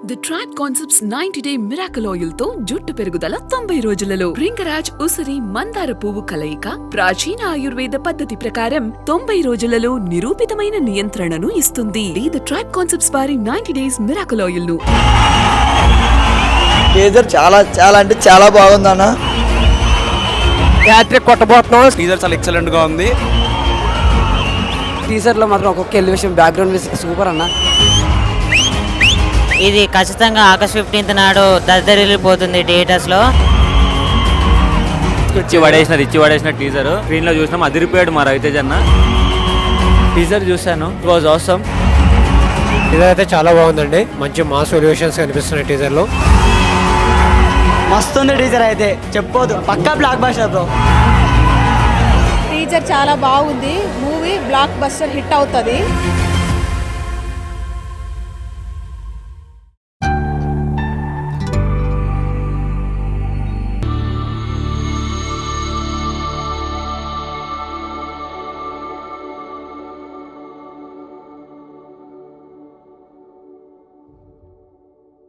The tribe concepts 90-day miracle oil తో జుట్టు పెరుగుదల 90 రోజులలో భృంగరాజ్ ఉసిరి మందార పువ్వు కలయిక ప్రాచీన ఆయుర్వేద పద్ధతి ప్రకారం 90 రోజులలో నిరూపితమైన నియంత్రణను ఇస్తుంది. ది ట్రైబ్ కాన్సెప్ట్స్ వారి 90 days మిరాకల్ ఆయిల్ ను టీజర్ చాలా అంటే చాలా బాగుంది అన్న. హ్యాట్రిక్ కొట్టబోతున్నాం. టీజర్ చాలా ఎక్సలెంట్ గా ఉంది. టీజర్ లో మాత్రం ఒక్కొక్క ఎలివేషన్ బ్యాక్గ్రౌండ్ మ్యూజిక్ సూపర్ అన్న. ఇది ఖచ్చితంగా ఆగస్ట్ 15th నాడు దద్దరిల్లిపోతుంది థియేటర్స్ లో. ఇచ్చి పడేసిన టీజర్ స్క్రీన్ లో చూసినాం, అదిరిపోయాడు మా రవితేజ్ అన్న. టీజర్ చూసాను, ఇట్ వాజ్ ఆసమ్. టీజర్ అయితే చాలా బాగుందండి, మంచి మాస్ ఎలివేషన్స్ కనిపిస్తున్నాయి టీజర్ లో. మస్తు ఉంది టీజర్ అయితే, చెప్పొద్దు, పక్కా బ్లాక్ బస్టర్ బ్రో. టీజర్ చాలా బాగుంది, మూవీ బ్లాక్ బస్టర్ హిట్ అవుతుంది.